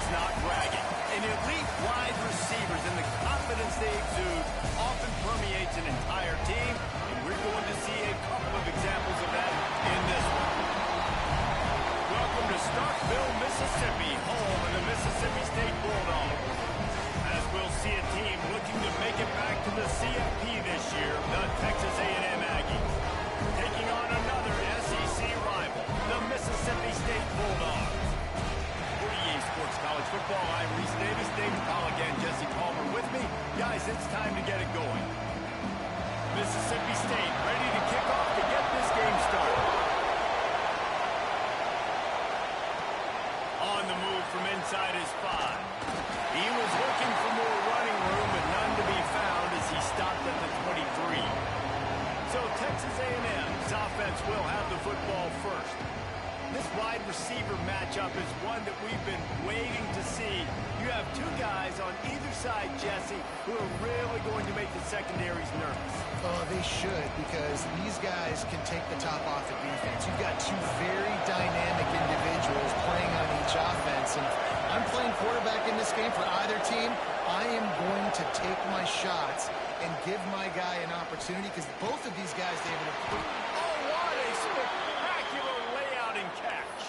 It's not bragging. And elite wide receivers and the confidence they exude often permeates an entire team, and we're going to see a couple of examples of that in this one. Welcome to Starkville, Mississippi, home of the Mississippi State Bulldogs. As we'll see a team looking to make it back to the CFP this year, the Texas A&M Aggies, taking on another SEC rival, the Mississippi State Bulldogs. For EA Sports College Football, I'm Reese Davis, David Pollack, and Jesse Palmer with me. Guys, it's time to get it going. Mississippi State ready to kick off to get this game started. On the move from inside his 5. He was looking for more running room, but none to be found as he stopped at the 23. So Texas A&M's offense will have the football first. This wide receiver matchup is one that we've been waiting to see. You have two guys on either side, Jesse, who are really going to make the secondaries nervous. Oh, they should, because these guys can take the top off the defense. You've got two very dynamic individuals playing on each offense, and I'm playing quarterback in this game for either team. I am going to take my shots and give my guy an opportunity, because both of these guys, David, are... Oh, what a spectacular layout and catch.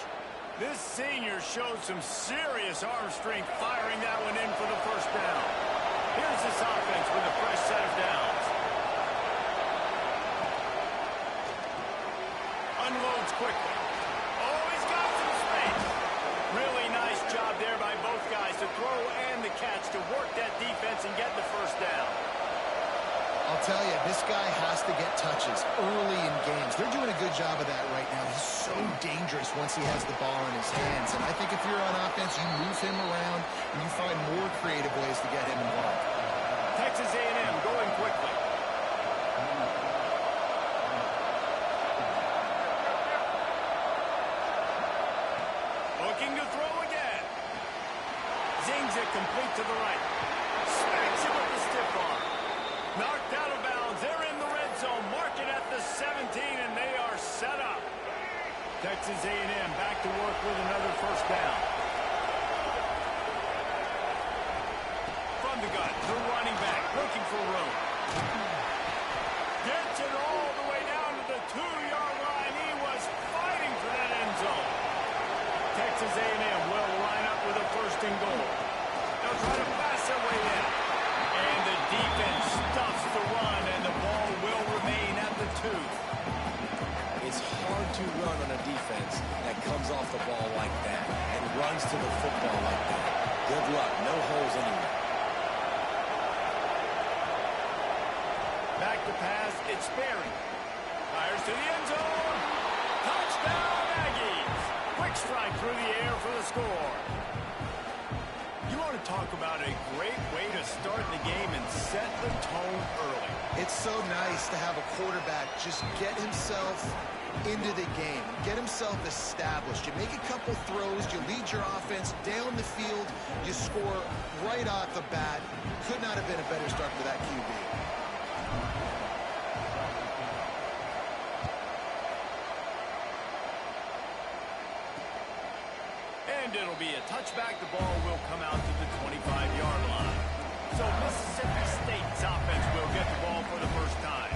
This senior showed some serious arm strength firing that one in for the first down. Here's this offense with a fresh set of downs. Unloads quickly. Oh, he's got some space. Really nice job there by both guys to throw and the catch to work that defense and get the first down. I'll tell you, this guy has to get touches early in games. They're doing a good job of that right now. He's so dangerous once he has the ball in his hands. And I think if you're on offense, you move him around and you find more creative ways to get him involved. Texas A&M going quickly. Looking to throw again. Zings it complete to the right. Smacks it with the stiff arm. Knocked out of bounds. They're in the red zone. Mark it at the 17, and they are set up. Texas A&M back to work with another first down. From the gun, the running back looking for room. Gets it all the way down to the 2-yard line. He was fighting for that end zone. Texas A&M will line up with a first and goal. They'll try to pass their way in. And the defense stuffs the run, and the ball will remain at the 2. It's hard to run on a defense that comes off the ball like that and runs to the football like that. Good luck. No holes anywhere. Back to pass. It's Sperry. Fires to the end zone. Touchdown, Aggies. Quick strike through the air for the score. You want to talk about a great way to start the game and set the tone early. It's so nice to have a quarterback just get himself into the game, get himself established. You make a couple throws, you lead your offense down the field, you score right off the bat. Could not have been a better start for that QB. And it'll be a touchback. The ball will come out to the 25-yard line. So Mississippi State's offense will get the ball for the first time.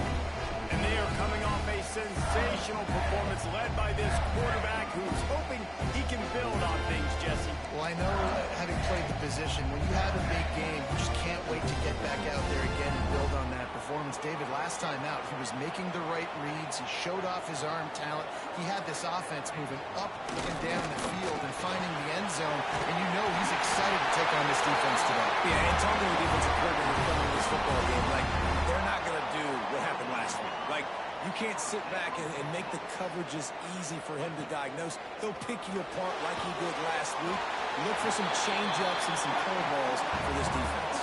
And they are coming off a sensational performance led by this quarterback who's hoping he can build on things, Jesse. Well, I know, having played the position, when you have a big game, you just can't wait to get back out there again and build on that performance. David, last time out, he was making the right reads. He showed off his arm talent. He had this offense moving up and down the field and finding the end zone. And you know he's excited to take on this defense today. Yeah, and talking to the defensive coordinator who's coming to this football game, like, they're not going to do what happened last week. Like, you can't sit back and make the coverages easy for him to diagnose. He'll pick you apart like he did last week. Look for some change-ups and some curveballs for this defense.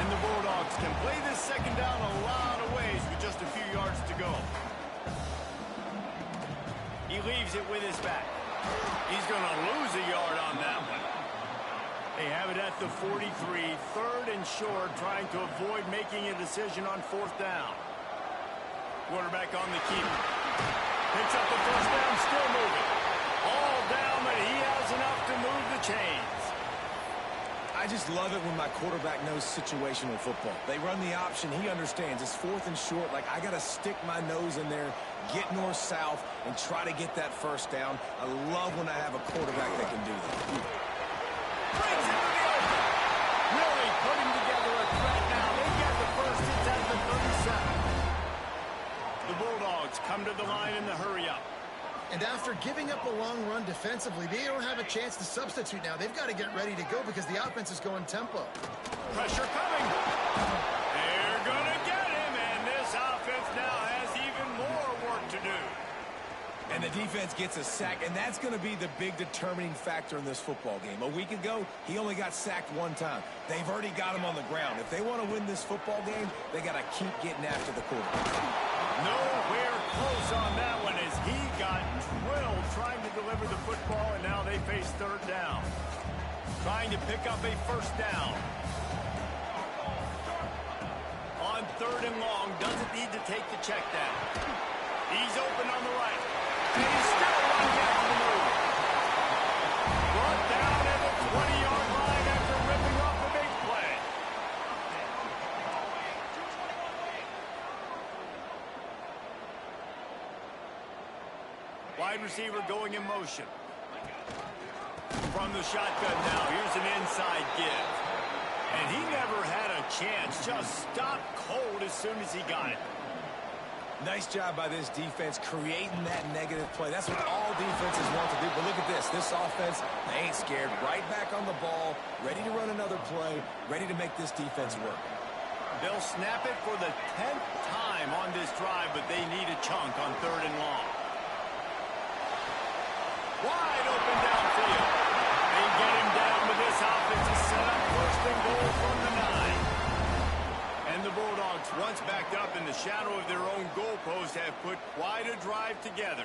And the Bulldogs can play this second down a lot of ways with just a few yards to go. He leaves it with his back. He's going to lose a yard on that one. They have it at the 43, third and short, trying to avoid making a decision on fourth down. Quarterback on the keeper. Picks up the first down, still moving. All down, but he has enough to move the chains. I just love it when my quarterback knows situational football. They run the option. He understands. It's 4th and short. Like, I got to stick my nose in there, get north-south, and try to get that first down. I love when I have a quarterback that can do that. Brings it to the open. Really putting together a threat now. They get the first. It's at the 37. The Bulldogs come to the line in the hurry-up. And after giving up a long run defensively, they don't have a chance to substitute now. They've got to get ready to go because the offense is going tempo. Pressure coming. They're going to get him, and this offense now has even more work to do. And the defense gets a sack, and that's going to be the big determining factor in this football game. A week ago, he only got sacked 1 time. They've already got him on the ground. If they want to win this football game, they got to keep getting after the quarterback. Nowhere close on that one as he got drilled trying to deliver the football, and now they face 3rd down. Trying to pick up a first down. On 3rd and long, doesn't need to take the check down. He's open on the right. And he's still running after the move. Brought down at the 20-yard line after ripping off a big play. Wide receiver going in motion. From the shotgun now, here's an inside give. And he never had a chance, just stopped cold as soon as he got it. Nice job by this defense creating that negative play. That's what all defenses want to do. But look at this. This offense, they ain't scared. Right back on the ball, ready to run another play, ready to make this defense work. They'll snap it for the 10th time on this drive, but they need a chunk on 3rd and long. Wide open downfield. They get him down, but this offense is set up 1st and goal from the 9. And the Bulldogs, once backed up in the shadow of their own goalpost, have put quite a drive together.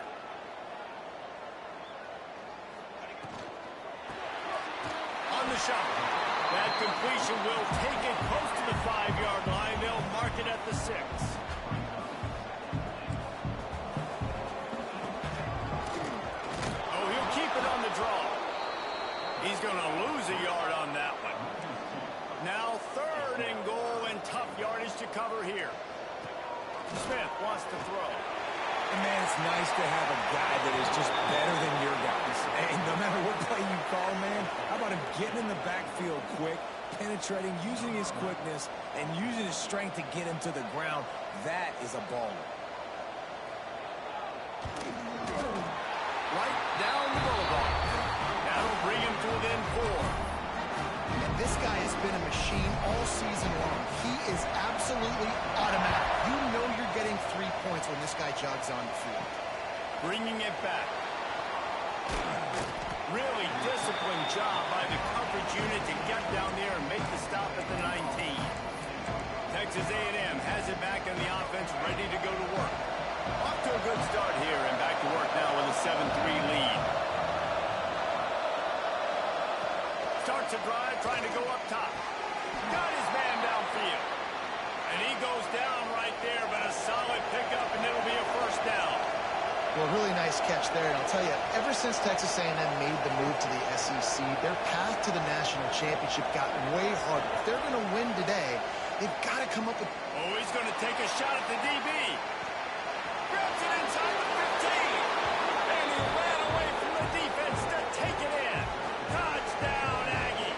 On the shot. That completion will take it close to the 5-yard line. They'll mark it at the 6. Oh, he'll keep it on the draw. He's going to lose a yard on that one. Now 3rd and goal, and tough yardage to cover here. Smith wants to throw. And man, it's nice to have a guy that is just better than your guys. And no matter what play you call, man, how about him getting in the backfield quick, penetrating, using his quickness, and using his strength to get him to the ground. That is a baller. Right down the boulevard. That'll bring him to within 4. And this guy has been a machine all season long. He is absolutely automatic. You know you're getting 3 points when this guy jogs on the field. Bringing it back. Really disciplined job by the coverage unit to get down there and make the stop at the 19. Texas A&M has it back on the offense, ready to go to work. Off to a good start here and back to work now with a 7-3 lead. Starts a drive, trying to go up top. Got his man downfield. And he goes down right there, but a solid pickup, and it'll be a first down. Well, really nice catch there. And I'll tell you, ever since Texas A&M made the move to the SEC, their path to the national championship got way harder. If they're going to win today, they've got to come up with... Oh, he's going to take a shot at the DB. Grabs it inside the 15. And he ran away from the defense to take it in. Touchdown, Aggie.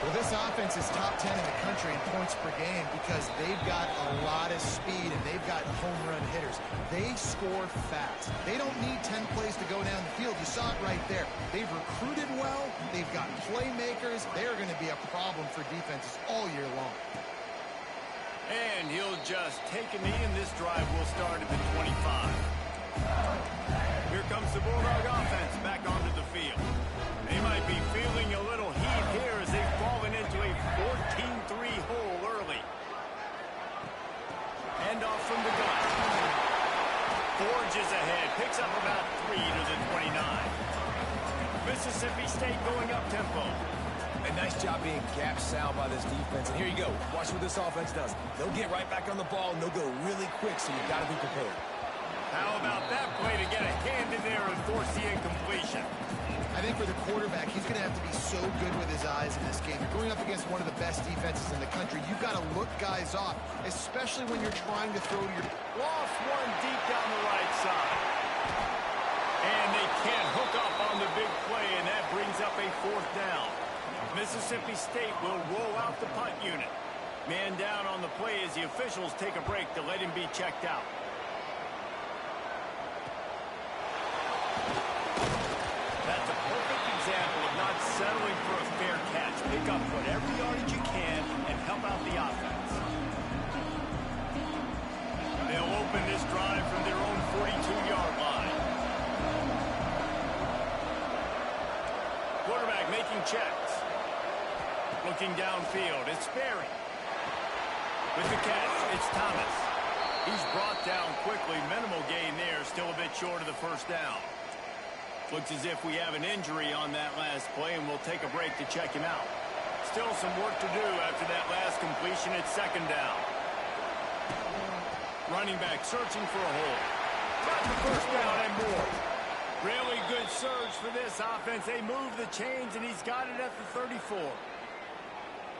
Well, this offense is top 10 in the country in points per game because they've got a lot of speed and they've got home run hitters. They score fast. They don't need 10 plays to go down the field. You saw it right there. They've recruited well. They've got playmakers. They're going to be a problem for defenses all year long. And he'll just take a knee, and this drive will start at the 25. Here comes the Bulldog offense back onto the field. They might be feeling a little heat here as they've fallen into a 14-3 hole early. Hand off from the gun. Forges ahead, picks up about 3 to the 29. Mississippi State going up tempo. A nice job being gap sound by this defense. And here you go. Watch what this offense does. They'll get right back on the ball, and they'll go really quick, so you've got to be prepared. How about that play to get a hand in there and force the incompletion? I think for the quarterback, he's going to have to be so good with his eyes in this game. You're going up against one of the best defenses in the country. You've got to look guys off, especially when you're trying to throw to your... Lost one deep down the right side. And they can't hook up on the big play, and that brings up a 4th down. Mississippi State will roll out the punt unit. Man down on the play as the officials take a break to let him be checked out. That's a perfect example of not settling for a fair catch. Pick up whatever yardage you can and help out the offense. They'll open this drive from their own 42-yard line. Quarterback making checks. Looking downfield, it's Sperry. With the catch, it's Thomas. He's brought down quickly. Minimal gain there, still a bit short of the 1st down. Looks as if we have an injury on that last play, and we'll take a break to check him out. Still some work to do after that last completion. It's 2nd down. Running back searching for a hole. Got the 1st down and more. Really good surge for this offense. They move the chains, and he's got it at the 34.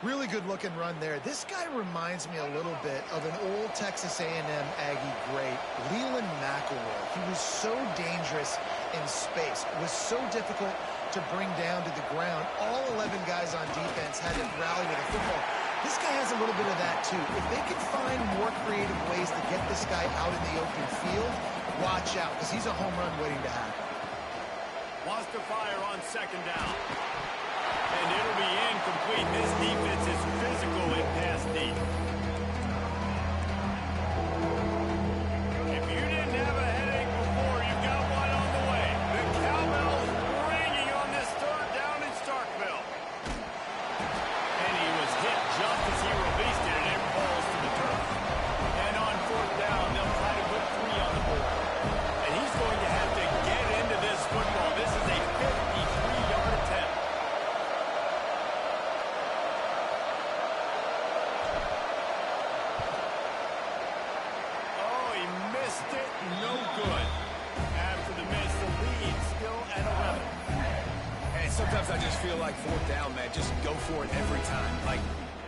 Really good-looking run there. This guy reminds me a little bit of an old Texas A&M Aggie great, Leland McElroy. He was so dangerous in space. It was so difficult to bring down to the ground. All 11 guys on defense had to rally with a football. This guy has a little bit of that, too. If they can find more creative ways to get this guy out in the open field, watch out, because he's a home run waiting to happen. Wants to fire on 2nd down. And it'll be incomplete. This defense is physical and pass deep. If you didn't have a headache before, you've got one on the way. The cowbell's ringing on this 3rd down in Starkville. And he was hit just as he released it, and it falls to the turf. And on 4th down, they'll try to put 3 on the board. And he's going to have to get into this football. This is a 53-yard attempt. No good. After the miss, the lead still at 11. And sometimes I just feel like 4th down, man, just go for it every time. Like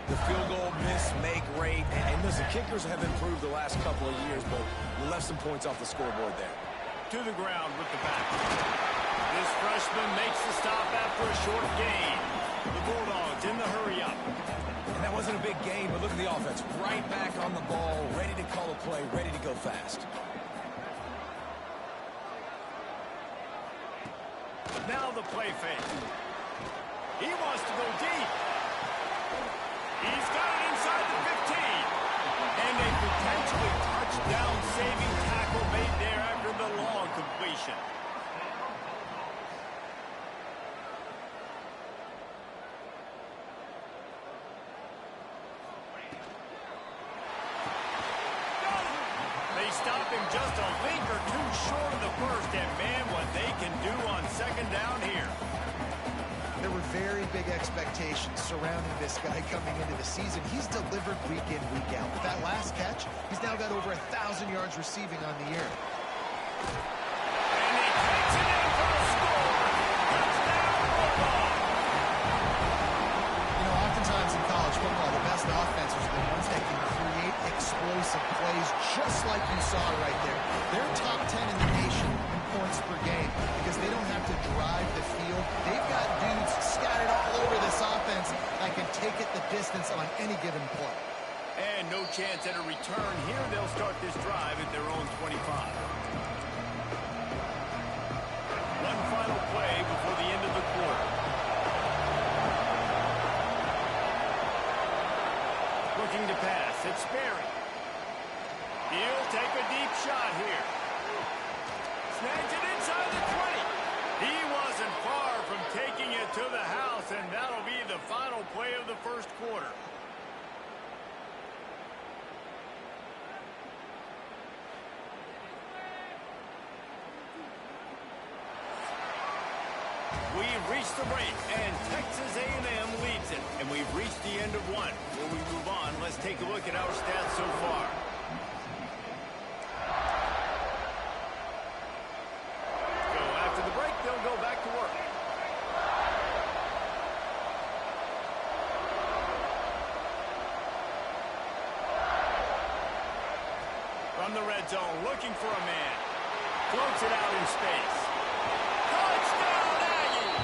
the field goal, miss, make, rate. And listen, kickers have improved the last couple of years, but you left some points off the scoreboard there. To the ground with the back. This freshman makes the stop after a short gain. The Bulldogs in the hurry-up. And that wasn't a big game, but look at the offense. Right back on the ball, ready to call a play, ready to go fast. Now the play fake. He wants to go deep. He's got it inside the 15. And a potentially touchdown-saving tackle made there after the long completion. They stop him just a link or 2 short of the 1st, and man, what they can do on 2nd down here. There were very big expectations surrounding this guy coming into the season. He's delivered week in, week out. With that last catch, he's now got over 1,000 yards receiving on the year. And he takes it in for a score. Touchdown football. You know, oftentimes in college football, the best offenses are the ones that can create explosive plays, just like you saw right there. They're top 10 in the nation in points per game because they don't have to drive the field. They've got dudes scattered all over this offense that can take it the distance on any given play. And no chance at a return here. They'll start this drive at their own 25. One final play before the end of the quarter. Looking to pass. It's Sperry. He'll take a deep shot here. Snags it inside the 20. He wasn't far from taking it to the house, and that'll be the final play of the 1st quarter. We've reached the break, and Texas A&M leads it. And we've reached the end of one. Before we move on, let's take a look at our stats so far. zone, looking for a man. Floats it out in space. Touchdown, Aggie!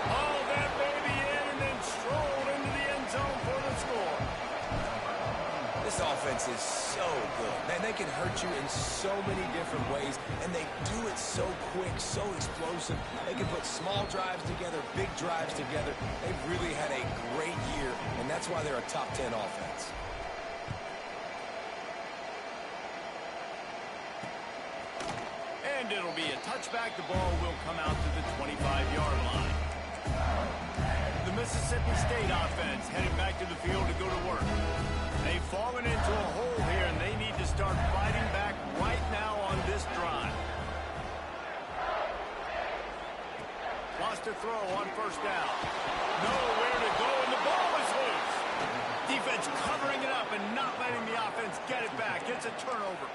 Hauled that baby in and then strolled into the end zone for the score. This offense is so good. Man, they can hurt you in so many different ways, and they do it so quick, so explosive. They can put small drives together, big drives together. They've really had a great year, and that's why they're a top 10 offense. And it'll be a touchback. The ball will come out to the 25-yard line. The Mississippi State offense headed back to the field to go to work. They've fallen into a hole here, and they need to start fighting back right now on this drive. Lost a throw on first down. Nowhere to go, and the ball is loose. Defense covering it up and not letting the offense get it back. It's a turnover.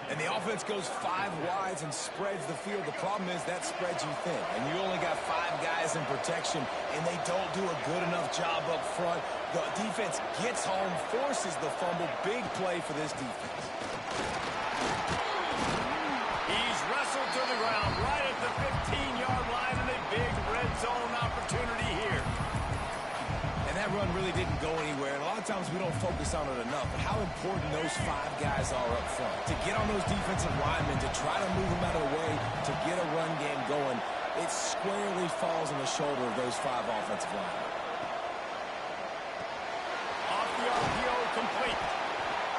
And the offense goes 5 wides and spreads the field. The problem is that spreads you thin, and you only got 5 guys in protection, and they don't do a good enough job up front. The defense gets home, forces the fumble. Big play for this defense. He's wrestled to the ground right at the 15-yard line, and a big red zone opportunity here. And that run really didn't go anywhere, and a lot of times we don't focus on it enough, but how important those 5 guys are up front. To get on those defensive linemen, to try to move them out of the way, to get a run game going, it squarely falls on the shoulder of those 5 offensive linemen. Off the RPO, complete.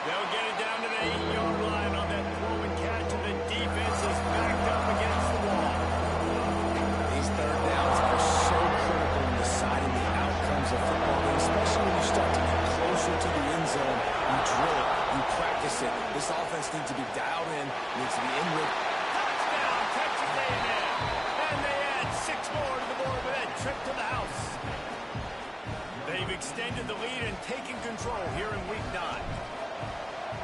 They'll get it down to the 8-yard line on that throw and catch, and the defense is backed up against the wall. These third downs are so critical in deciding the outcomes of football games, especially when you start to get closer to the end zone. You drill it, you practice it. This offense needs to be dialed in, needs to be in with. Touchdown, Texas A&M. And they add 6 more to the board with that trip to the house. They've extended the lead and taken control here in Week 9.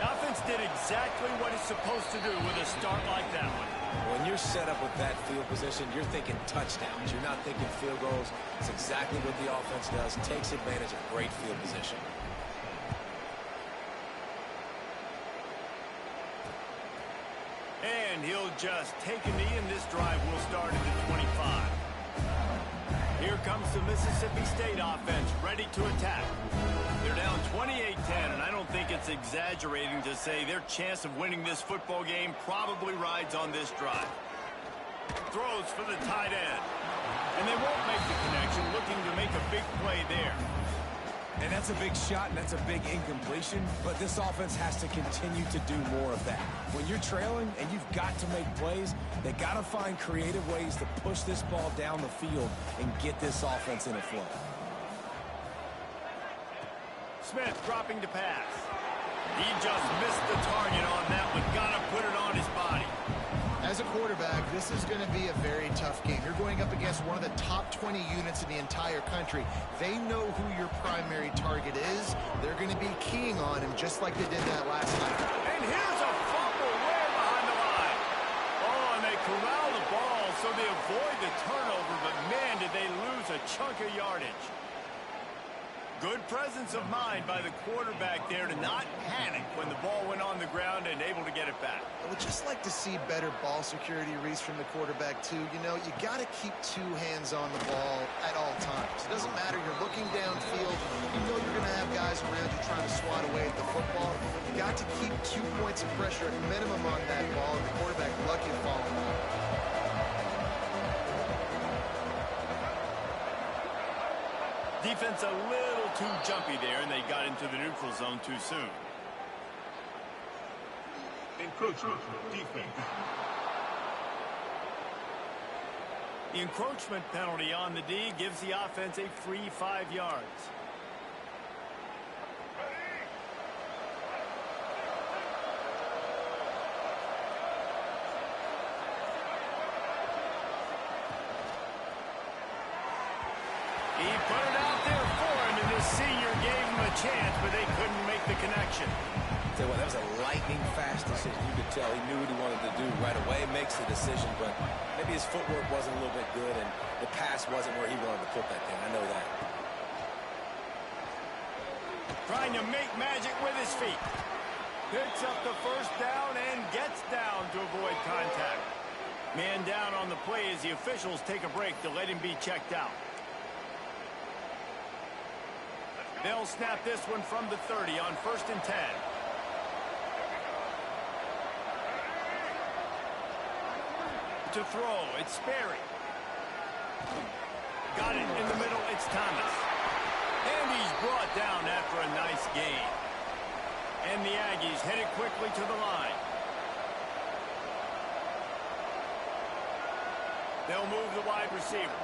The offense did exactly what it's supposed to do with a start like that one. When you're set up with that field position, you're thinking touchdowns. You're not thinking field goals. It's exactly what the offense does. Takes advantage of great field position. And he'll just take a knee, and this drive will start at the 25. Here comes the Mississippi State offense, ready to attack. They're down 28-10, and I don't think it's exaggerating to say their chance of winning this football game probably rides on this drive. Throws for the tight end. And they won't make the connection, looking to make a big play there. And that's a big shot, and that's a big incompletion, but this offense has to continue to do more of that. When you're trailing and you've got to make plays, they got to find creative ways to push this ball down the field and get this offense in a flow. Smith dropping to pass. He just missed the target on that one. Got to put it on his body. As a quarterback, this is going to be a very tough game. You're going up against one of the top 20 units in the entire country. They know who your primary target is. They're going to be keying on him just like they did that last night. And here's a fumble way behind the line. Oh, and they corral the ball so they avoid the turnover, but man, did they lose a chunk of yardage. Good presence of mind by the quarterback there to not panic when the ball went on the ground and able to get it back. I would just like to see better ball security, Reese, from the quarterback, too. You know, you got to keep 2 hands on the ball at all times. It doesn't matter. You're looking downfield. You know you're going to have guys around you trying to swat away at the football. You got to keep 2 points of pressure at minimum on that ball, and the quarterback lucky to fall in line. Defense a little too jumpy there, and they got into the neutral zone too soon. Encroachment defense. The encroachment penalty on the D gives the offense a free 5 yards. He put it out there for him, and his senior gave him a chance, but they couldn't make the connection. Tell you what, that was a lightning-fast decision. You could tell he knew what he wanted to do right away. Makes the decision, but maybe his footwork wasn't a little bit good, and the pass wasn't where he wanted to put that thing. I know that. Trying to make magic with his feet. Picks up the first down and gets down to avoid contact. Man down on the play as the officials take a break to let him be checked out. They'll snap this one from the 30 on 1st and 10. To throw, it's Sperry. Got it in the middle, it's Thomas. And he's brought down after a nice gain. And the Aggies headed quickly to the line. They'll move the wide receiver.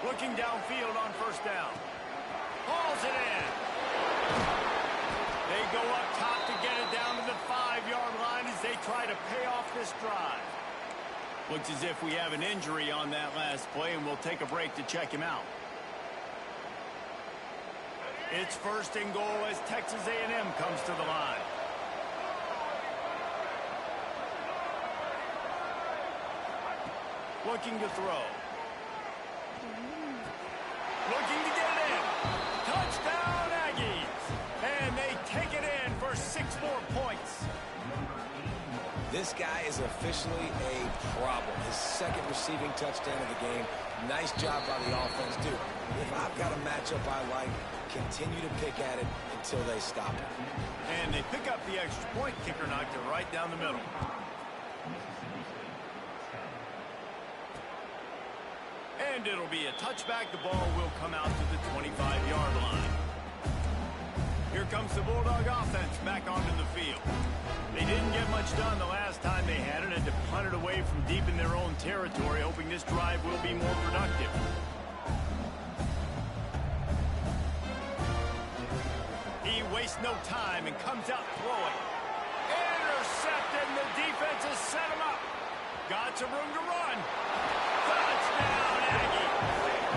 Looking downfield on 1st down. Hauls it in. They go up top to get it down to the 5-yard line as they try to pay off this drive. Looks as if we have an injury on that last play, and we'll take a break to check him out. It's 1st and goal as Texas A&M comes to the line. Looking to throw. Looking to get it in. Touchdown, Aggies. And they take it in for 6 more points. This guy is officially a problem. His 2nd receiving touchdown of the game. Nice job by the offense. Dude, if I've got a matchup I like, continue to pick at it until they stop it. And they pick up the extra point. Kicker knocked it right down the middle. And it'll be a touchback. The ball will come out to the 25-yard line. Here comes the Bulldog offense back onto the field. They didn't get much done the last time they had it, and to punt it away from deep in their own territory, hoping this drive will be more productive. He wastes no time and comes out throwing. Intercepted, and the defense has set him up. Got some room to run. Touchdown, Aggie.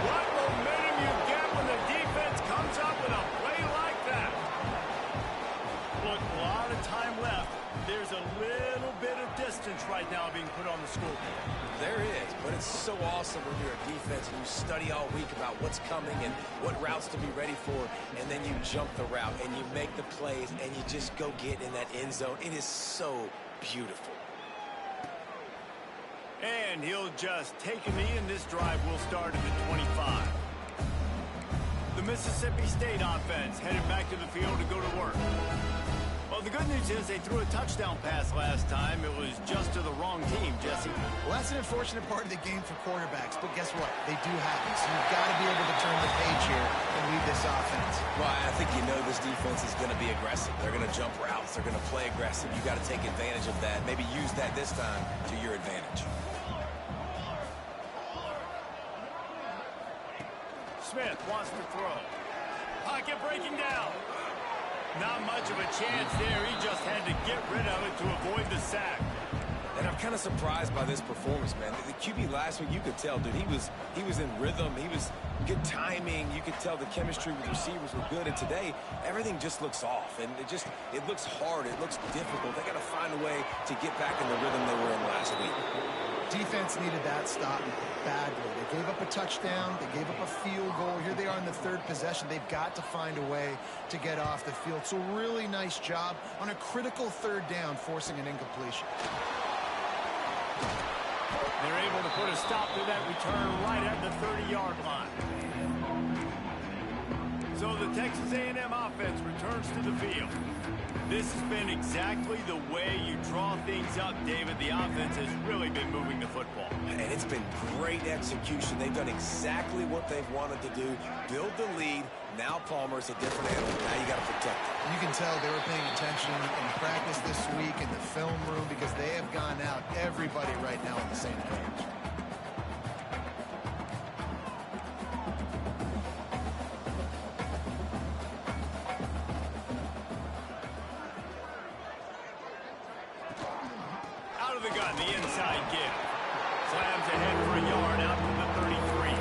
What momentum you get when the defense comes up with a play like that. Look, a lot of time left. There's a little bit of distance right now being put on the scoreboard. There is, but it's so awesome when you're a defense and you study all week about what's coming and what routes to be ready for, and then you jump the route and you make the plays and you just go get in that end zone. It is so beautiful. And he'll just take a knee, and this drive will start at the 25. The Mississippi State offense headed back to the field to go to work. Well, the good news is they threw a touchdown pass last time. It was just to the wrong team, Jesse. Well, that's an unfortunate part of the game for quarterbacks, but guess what? They do have it, so you've got to be able to turn the page here and lead this offense. Well, I think you know this defense is going to be aggressive. They're going to jump routes. They're going to play aggressive. You got to take advantage of that. Maybe use that this time to your advantage. Smith wants to throw. Pocket breaking down. Not much of a chance there. He just had to get rid of it to avoid the sack. And I'm kind of surprised by this performance, man. The QB last week, you could tell, dude, he was in rhythm. He was good timing. You could tell the chemistry with receivers were good. And today, everything just looks off. And it looks hard. It looks difficult. They got to find a way to get back in the rhythm they were in last week. Defense needed that stop badly. They gave up a touchdown. They gave up a field goal. Here they are in the 3rd possession. They've got to find a way to get off the field. So really nice job on a critical 3rd down, forcing an incompletion. They're able to put a stop to that return right at the 30-yard line. So the Texas A&M offense returns to the field. This has been exactly the way you draw things up, David. The offense has really been moving the football. And it's been great execution. They've done exactly what they've wanted to do. Build the lead. Now Palmer's a different animal. Now you got to protect it. You can tell they were paying attention in practice this week in the film room because they have gone out, everybody right now on the same page. Out of the gun, the inside give. Slams ahead for a yard out to the 33.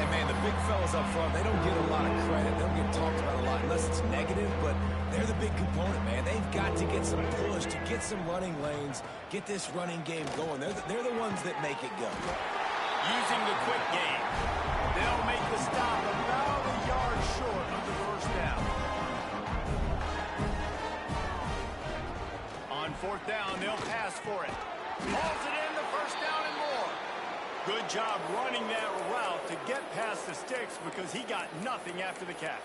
And, man, the big fellas up front, they don't get a lot of credit. They don't get talked about a lot unless it's negative, but they're the big component, man. They've got to get some push, to get some running lanes, get this running game going. They're the ones that make it go. Using the quick game. They'll make the stop about a yard short of the 1st down. fourth down. They'll pass for it. Hauls it in, the first down and more. Good job running that route to get past the sticks because he got nothing after the catch.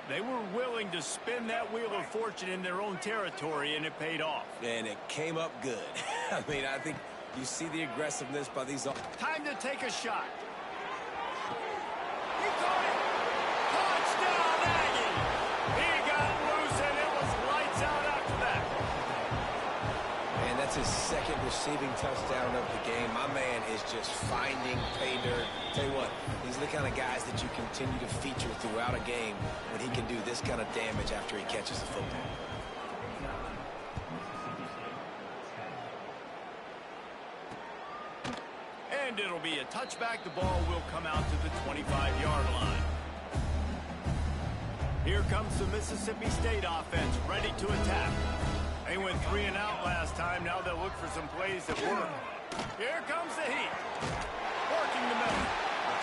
They were willing to spin that wheel of fortune in their own territory, and it paid off. And it came up good. I mean, I think you see the aggressiveness by these... Time to take a shot. He caught it. Touchdown, Aggie. He got loose, and it was lights out after that. And that's his second receiving touchdown of the game. My man is just finding pay dirt. Tell you what, these are the kind of guys that you continue to feature throughout a game when he can do this kind of damage after he catches the football. And it'll be a touchback. The ball will come out to the 25-yard line. Here comes the Mississippi State offense, ready to attack. They went 3 and out last time. Now they'll look for some plays that work. Here comes the heat. Working the middle.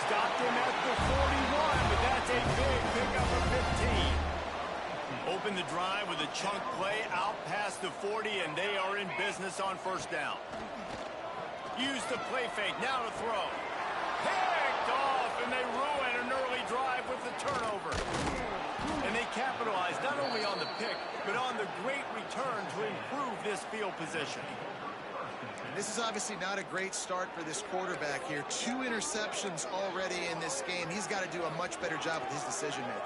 Stopped him at the 41, but that's a big pickup of 15. Open the drive with a chunk play out past the 40, and they are in business on first down. Use the play fake, now to throw. Picked off, and they ruin an early drive with the turnover. And they capitalize not only on the pick, but on the great return to improve this field position. And this is obviously not a great start for this quarterback here. 2 interceptions already in this game. He's got to do a much better job with his decision-making.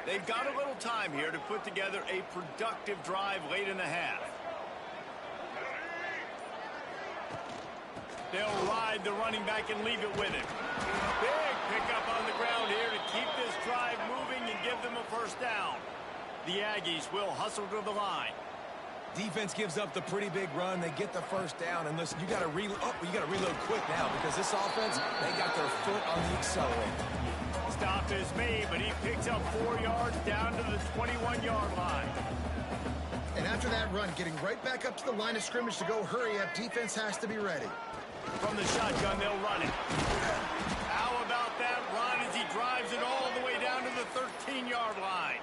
They've got a little time here to put together a productive drive late in the half. They'll ride the running back and leave it with him. Big pickup on the ground here to keep this drive moving and give them a first down. The Aggies will hustle to the line. Defense gives up the pretty big run. They get the first down. And listen, you got to reload quick now because this offense, they got their foot on the accelerator. Stop is made, but he picks up 4 yards down to the 21-yard line. And after that run, getting right back up to the line of scrimmage to go hurry up, defense has to be ready. From the shotgun, they'll run it. How about that run as he drives it all the way down to the 13-yard line?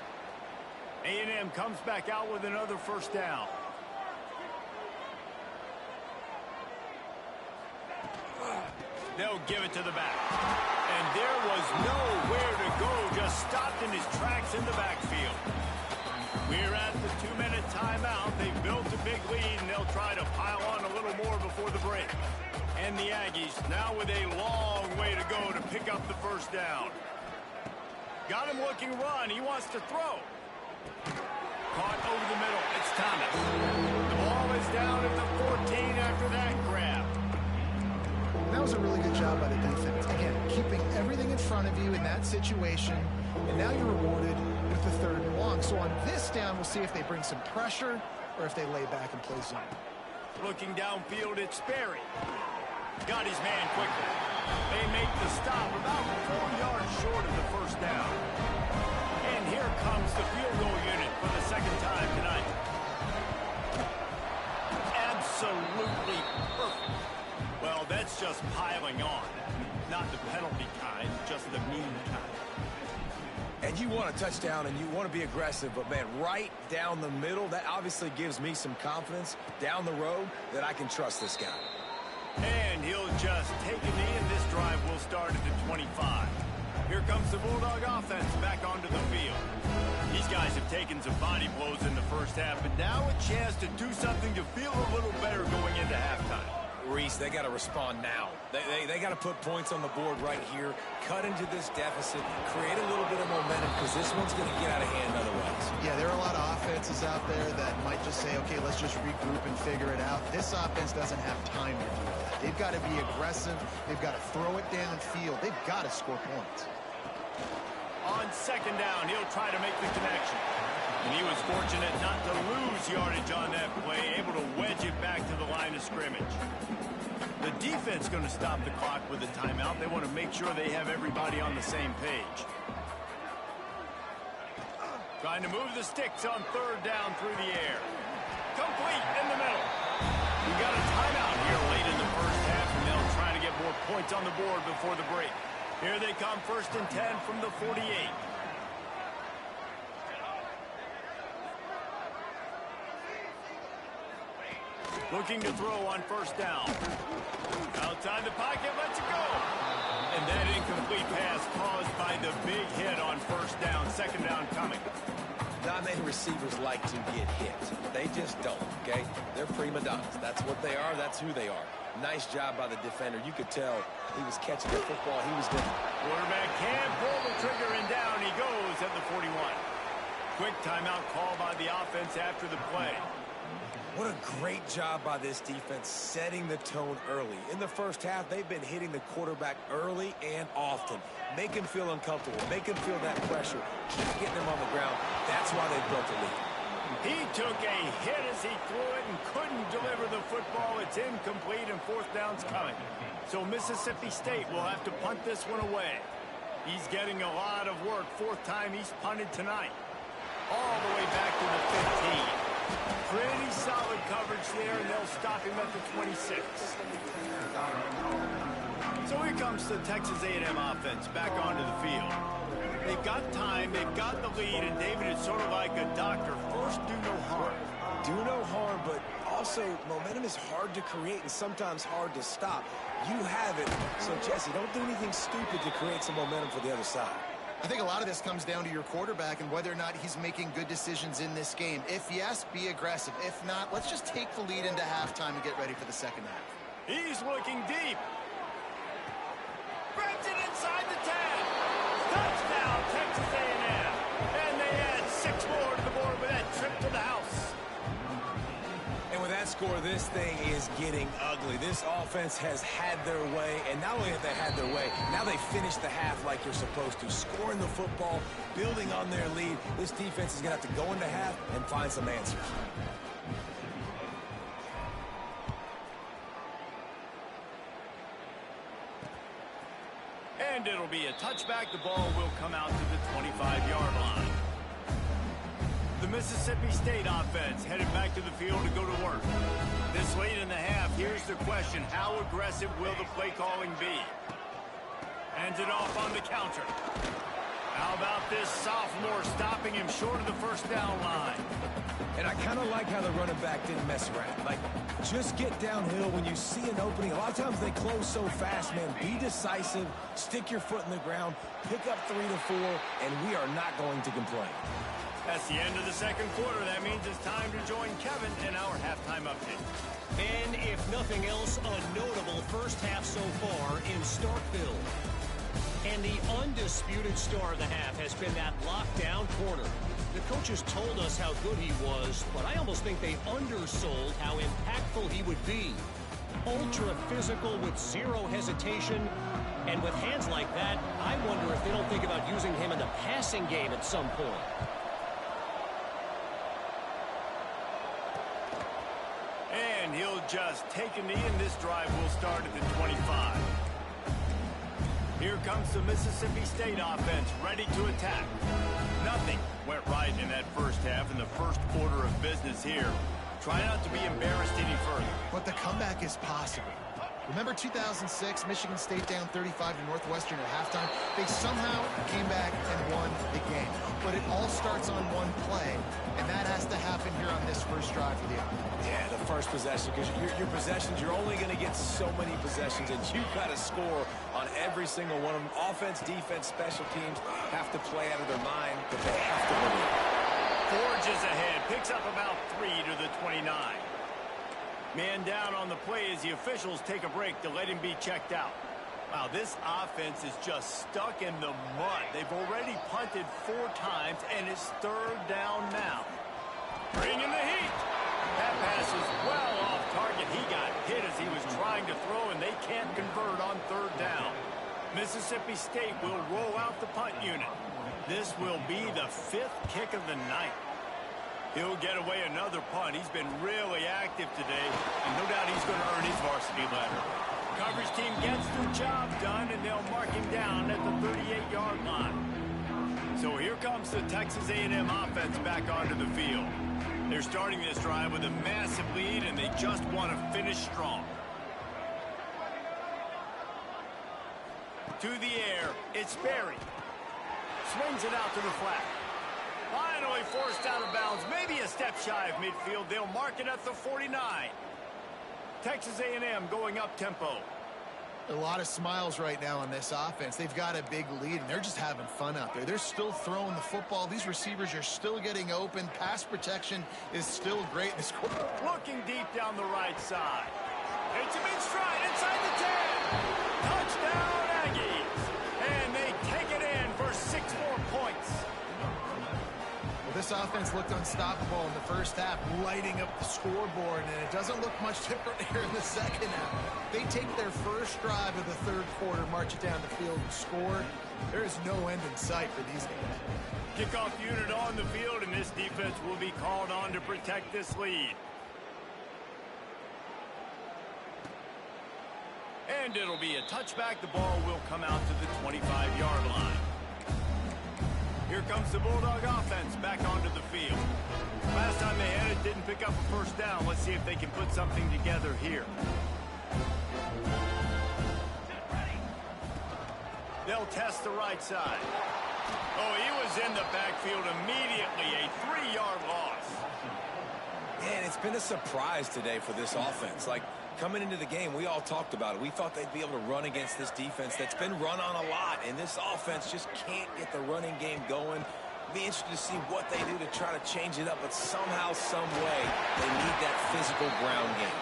A&M comes back out with another first down. They'll give it to the back. And there was nowhere to go, just stopped in his tracks in the backfield. We're at the 2-minute timeout. They've built a big lead, and they'll try to pile on a little more before the break. And the Aggies now with a long way to go to pick up the first down. Got him looking run. He wants to throw. Caught over the middle. It's Thomas. The ball is down at the 14 after that grab. That was a really good job by the defense. Again, keeping everything in front of you in that situation, and now you're rewarded with the 3rd and long. So on this down, we'll see if they bring some pressure or if they lay back and play zone. Looking downfield, it's Sperry. Got his man quickly. They make the stop about 4 yards short of the first down. And here comes the field goal unit for the second time tonight. Absolutely perfect. Well, that's just piling on. Not the penalty kind, just the mean kind. And you want a touchdown and you want to be aggressive, but man, right down the middle, that obviously gives me some confidence down the road that I can trust this guy. And he'll just take a knee, and this drive will start at the 25. Here comes the Bulldog offense back onto the field. These guys have taken some body blows in the first half, but now a chance to do something to feel a little better going into halftime. Reese, they got to respond now. They got to put points on the board right here, cut into this deficit, create a little bit of momentum because this one's going to get out of hand otherwise. Yeah, there are a lot of offenses out there that might just say, okay, let's just regroup and figure it out. This offense doesn't have time to do that. They've got to be aggressive. They've got to throw it down the field. They've got to score points. On second down, he'll try to make the connection. And he was fortunate not to lose yardage on that play, able to wedge it back to the line of scrimmage. The defense going to stop the clock with a timeout. They want to make sure they have everybody on the same page. Trying to move the sticks on third down through the air. Complete in the middle. We got a timeout here late in the first half, and they'll try to get more points on the board before the break. Here they come, 1st and 10 from the 48. Looking to throw on first down. Outside the pocket, lets it go. And that incomplete pass caused by the big hit on first down. Second down coming. Not many receivers like to get hit. They just don't, okay? They're prima donnas. That's what they are. That's who they are. Nice job by the defender. You could tell he was catching the football. He was good. Quarterback can pull the trigger, and down he goes at the 41. Quick timeout call by the offense after the play. What a great job by this defense setting the tone early. In the first half, they've been hitting the quarterback early and often. Make him feel uncomfortable. Make him feel that pressure. Keep getting him on the ground. That's why they built a lead. He took a hit as he threw it and couldn't deliver the football. It's incomplete and fourth down's coming. So Mississippi State will have to punt this one away. He's getting a lot of work. Fourth time he's punted tonight. All the way back to the 15. Pretty solid coverage there, and they'll stop him at the 26. So here comes the Texas A&M offense back onto the field. They've got time, they've got the lead, and David is sort of like a doctor. First, do no harm. Do no harm, but also momentum is hard to create and sometimes hard to stop. You have it, so Jesse, don't do anything stupid to create some momentum for the other side. I think a lot of this comes down to your quarterback and whether or not he's making good decisions in this game. If yes, be aggressive. If not, let's just take the lead into halftime and get ready for the second half. He's looking deep. Brings it inside the 10. Touchdown, Texas A&M. And they add 6 more to the board with that trip to the house. And with that score, this thing is getting ugly. This offense has had their way, and not only have they had their way, now they finish the half like you're supposed to, scoring the football, building on their lead. This defense is going to have to go into half and find some answers. And it'll be a touchback. The ball will come out to the 25-yard line. The Mississippi State offense headed back to the field to go to work. This late in the half, here's the question. How aggressive will the play calling be? Hands it off on the counter. How about this sophomore stopping him short of the first down line? And I kind of like how the running back didn't mess around. Like, just get downhill when you see an opening. A lot of times they close so fast, man. Be decisive, stick your foot in the ground, pick up 3 to 4, and we are not going to complain. That's the end of the second quarter. That means it's time to join Kevin in our halftime update. And if nothing else, a notable first half so far in Starkville. And the undisputed star of the half has been that lockdown corner. The coaches told us how good he was, but I almost think they undersold how impactful he would be. Ultra physical with zero hesitation. And with hands like that, I wonder if they don't think about using him in the passing game at some point. And he'll just take a knee, and this drive will start at the 25. Here comes the Mississippi State offense, ready to attack. Nothing went right in that first half in the first order of business here. Try not to be embarrassed any further. But the comeback is possible. Remember 2006, Michigan State down 35 to Northwestern at halftime? They somehow came back and won the game. But it all starts on one play, and that has to happen here on this first drive for the offense. Yeah, the first possession, because your possessions, you're only going to get so many possessions, and you've got to score on every single one of them. Offense, defense, special teams have to play out of their mind, but they have to believe. Forges ahead, picks up about 3 to the 29. Man down on the play as the officials take a break to let him be checked out. Wow, this offense is just stuck in the mud. They've already punted 4 times, and it's third down now. Bringing the heat. That pass is well off target. He got hit as he was trying to throw, and they can't convert on third down. Mississippi State will roll out the punt unit. This will be the 5th kick of the night. He'll get away another punt. He's been really active today, and no doubt he's going to earn his varsity letter. Coverage team gets the job done, and they'll mark him down at the 38-yard line. So here comes the Texas A&M offense back onto the field. They're starting this drive with a massive lead, and they just want to finish strong. To the air, it's Berry. Swings it out to the flat. Finally forced out of bounds, maybe a step shy of midfield. They'll mark it at the 49. Texas A&M going up tempo. A lot of smiles right now on this offense. They've got a big lead, and they're just having fun out there. They're still throwing the football. These receivers are still getting open. Pass protection is still great. Looking deep down the right side. It's him in stride inside the 10. Touchdown, Aggies. And they take it in for 6 more points. Well, this offense looked unstoppable in the first half, lighting up the scoreboard, and it doesn't look much different here in the second half. They take their first drive of the third quarter, march it down the field, and score. There is no end in sight for these guys. Kickoff unit on the field, and this defense will be called on to protect this lead. And it'll be a touchback. The ball will come out to the 25-yard line. Here comes the Bulldog offense back onto the field. Last time they had it, didn't pick up a first down. Let's see if they can put something together here. They'll test the right side. Oh, he was in the backfield immediately. A 3-yard loss. Man, it's been a surprise today for this offense. Like, coming into the game, we all talked about it. We thought they'd be able to run against this defense that's been run on a lot, and this offense just can't get the running game going. Be interested to see what they do to try to change it up, but somehow, some way, they need that physical ground game.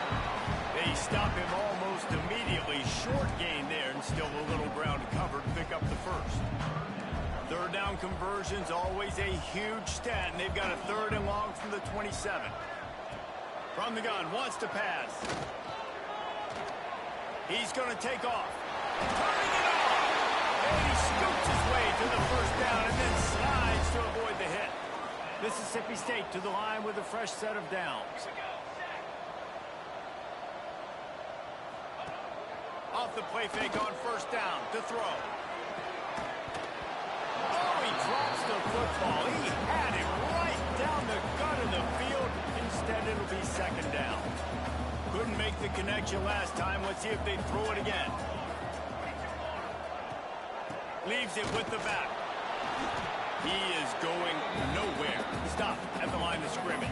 They stop him almost immediately. Short gain there, and still a little ground covered to pick up the first. Third down conversions, always a huge stat, and they've got a 3rd and long from the 27. From the gun, wants to pass. He's going to take off. Turning it off. And he scoops his way to the first down and then slides to avoid the hit. Mississippi State to the line with a fresh set of downs. Off the play fake on first down to throw. Oh, he drops the football. He had it right down the gut of the field. Instead, it'll be 2nd down. Couldn't make the connection last time. Let's see if they throw it again. Leaves it with the back. He is going nowhere. Stop at the line of scrimmage.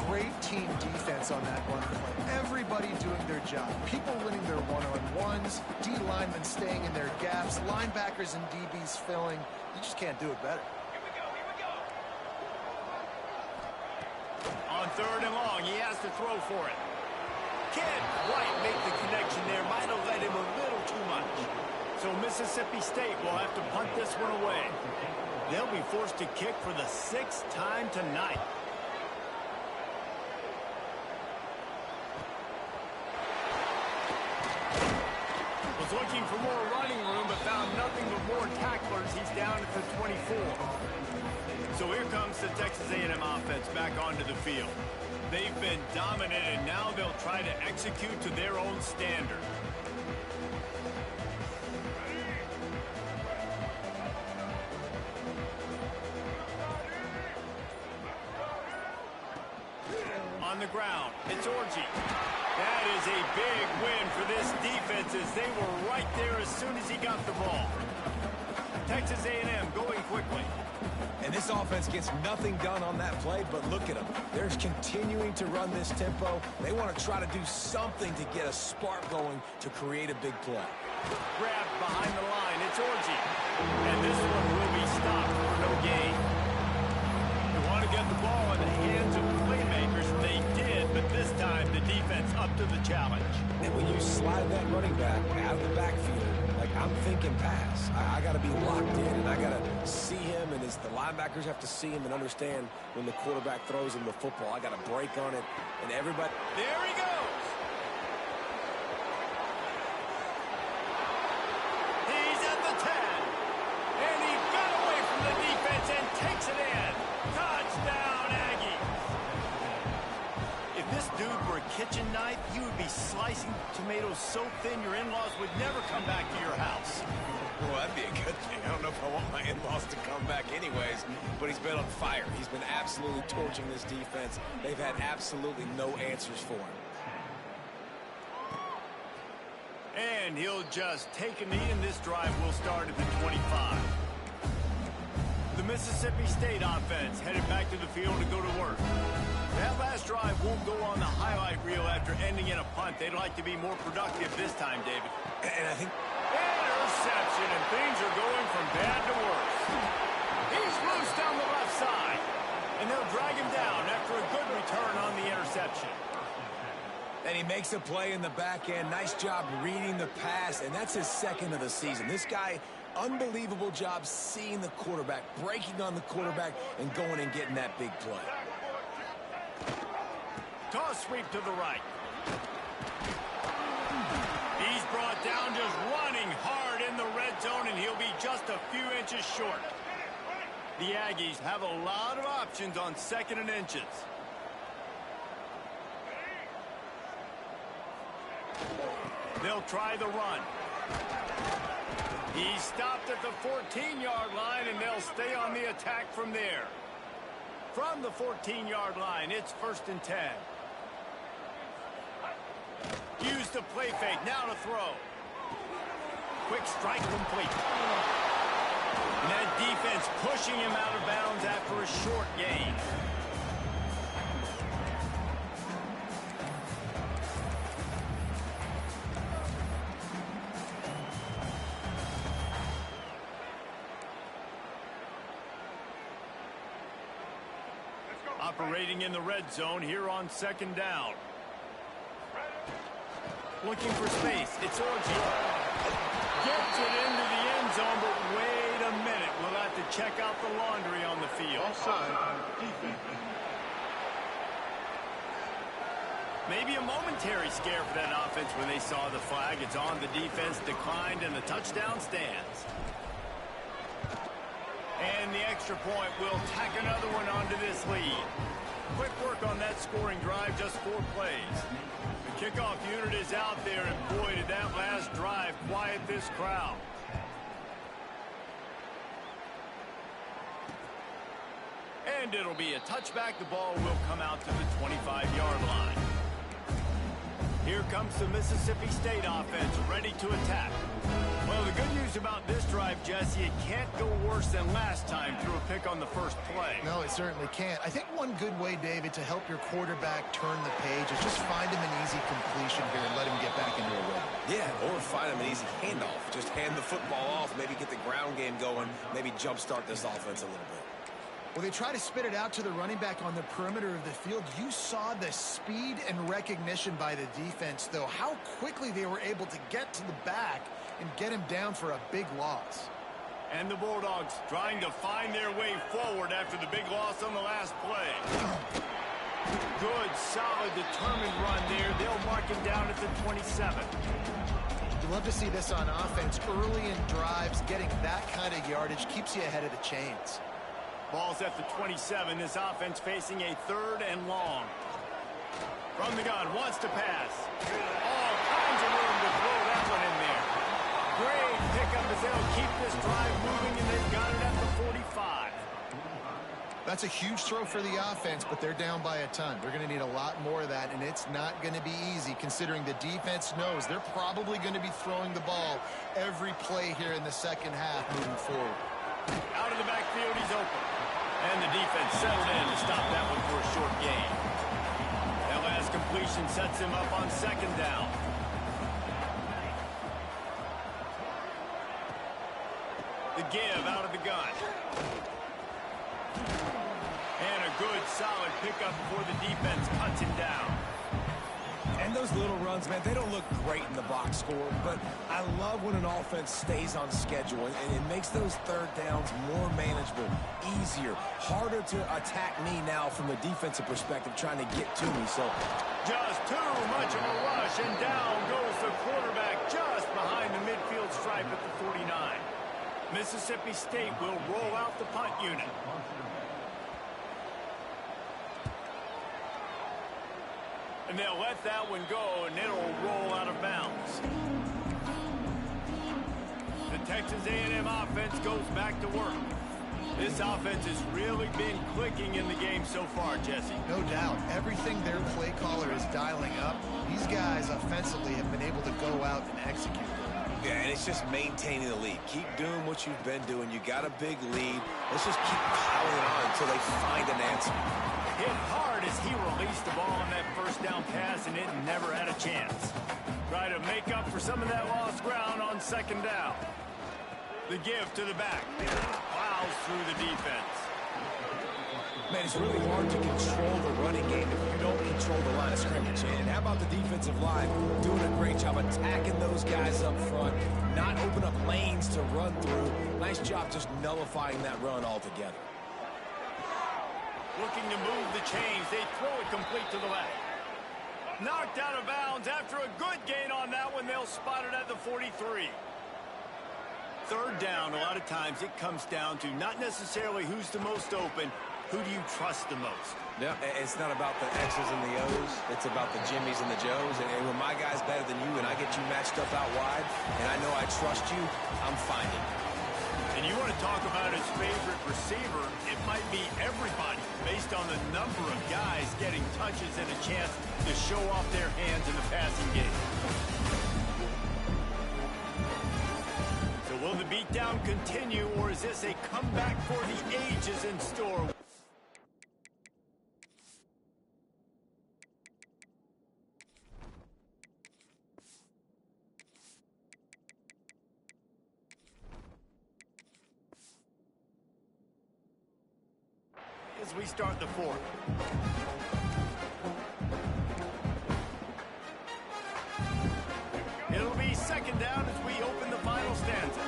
Great team defense on that run play. Everybody doing their job. People winning their one-on-ones, D linemen staying in their gaps, linebackers and DBs filling. You just can't do it better. On 3rd and long, he has to throw for it. Can't quite make the connection there. Might have led him a little too much. So Mississippi State will have to punt this one away. They'll be forced to kick for the 6th time tonight. Was looking for more running room, but found nothing but more tacklers. He's down at the 24. So here comes the Texas A&M offense back onto the field. They've been dominant, and now they'll try to execute to their own standard. On the ground, it's Orji. That is a big win for this defense as they were right there as soon as he got the ball. Texas A&M going quickly. And this offense gets nothing done on that play, but look at them. They're continuing to run this tempo. They want to try to do something to get a spark going to create a big play. Grabbed behind the line, it's Orji. And this one will be stopped for no gain. They want to get the ball in the hands of the playmakers, and they did, but this time the defense up to the challenge. And when you slide that running back out of the backfield, like I'm thinking pass. I got to be locked in, and I got to see him, and as the linebackers have to see him and understand when the quarterback throws him the football, I got to break on it, and everybody. There he goes. He's at the 10, and he got away from the defense and takes it in. Touchdown, Aggies. If this dude were a kitchen knife, you would be slicing tomatoes so thin your in-laws would never come back to your house. Well, that'd be a good thing. I don't know if I want my in-laws to come back anyways, but he's been on fire. He's been absolutely torching this defense. They've had absolutely no answers for him. And he'll just take a knee, and this drive will start at the 25. The Mississippi State offense headed back to the field to go to work. That last drive won't go on the highlight reel after ending in a punt. They'd like to be more productive this time, David. And I think... Interception, and things are going from bad to worse. He's loose down the left side. And they'll drag him down after a good return on the interception. And he makes a play in the back end. Nice job reading the pass, and that's his second of the season. This guy, unbelievable job seeing the quarterback, breaking on the quarterback, and going and getting that big play. Toss sweep to the right. He's brought down just running hard in the red zone, and he'll be just a few inches short. The Aggies have a lot of options on 2nd and inches. They'll try the run. He's stopped at the 14-yard line, and they'll stay on the attack from there. From the 14-yard line, it's 1st and 10. Use the play fake, now to throw. Quick strike complete. And that defense pushing him out of bounds after a short gain. Operating in the red zone here on 2nd down. Looking for space. It's Orji. Gets it into the end zone, but wait a minute. We'll have to check out the laundry on the field. Offside, defense. Maybe a momentary scare for that offense when they saw the flag. It's on, the defense declined, and the touchdown stands. And the extra point will tack another one onto this lead. Quick work on that scoring drive, just 4 plays. The kickoff unit is out there, and boy, did that last drive quiet this crowd. And it'll be a touchback. The ball will come out to the 25-yard line. Here comes the Mississippi State offense, ready to attack. Well, the good news about this drive, Jesse, it can't go worse than last time through a pick on the first play. No, it certainly can't. I think one good way, David, to help your quarterback turn the page is just find him an easy completion here and let him get back into a rhythm. Yeah, or find him an easy handoff. Just hand the football off, maybe get the ground game going, maybe jumpstart this offense a little bit. Well, they try to spit it out to the running back on the perimeter of the field. You saw the speed and recognition by the defense, though, how quickly they were able to get to the back and get him down for a big loss. And the Bulldogs trying to find their way forward after the big loss on the last play. Good, solid, determined run there. They'll mark him down at the 27. You love to see this on offense. Early in drives, getting that kind of yardage keeps you ahead of the chains. Ball's at the 27. This offense facing a 3rd and long. From the gun, wants to pass. All kinds of room to throw that one in there. Great pickup as they'll keep this drive moving, and they've got it at the 45. That's a huge throw for the offense, but they're down by a ton. They're going to need a lot more of that, and it's not going to be easy considering the defense knows they're probably going to be throwing the ball every play here in the second half moving forward. Out of the backfield, he's open. And the defense settled in to stop that one for a short gain. That last completion sets him up on 2nd down. The give out of the gun. And a good, solid pickup before the defense cuts him down. And those little runs, man, they don't look great in the box score, but I love when an offense stays on schedule, and it makes those 3rd downs more manageable, easier, harder to attack me now from the defensive perspective trying to get to me. So just too much of a rush, and down goes the quarterback just behind the midfield stripe at the 49. Mississippi State will roll out the punt unit. And they'll let that one go, and it'll roll out of bounds. The Texas A&M offense goes back to work. This offense has really been clicking in the game so far, Jesse. No doubt. Everything their play caller is dialing up, these guys offensively have been able to go out and execute. Yeah, and it's just maintaining the lead. Keep doing what you've been doing. You got a big lead. Let's just keep piling on until they find an answer. Hit hard as he released the ball on that first down pass, and it never had a chance. Try to make up for some of that lost ground on second down. The give to the back. Plows through the defense. Man, it's really hard to control the running game if you don't control the line of scrimmage. And how about the defensive line doing a great job attacking those guys up front, not open up lanes to run through. Nice job just nullifying that run altogether. Looking to move the chains. They throw it complete to the left. Knocked out of bounds after a good gain on that one. They'll spot it at the 43. Third down, a lot of times it comes down to not necessarily who's the most open, who do you trust the most? Yeah, it's not about the X's and the O's. It's about the Jimmies and the Joes. And when my guy's better than you and I get you matched up out wide and I know I trust you, I'm finding you. And you want to talk about his favorite receiver, it might be everybody based on the number of guys getting touches and a chance to show off their hands in the passing game. So will the beatdown continue, or is this a comeback for the ages in store? As we start the fourth. It'll be second down as we open the final stanza.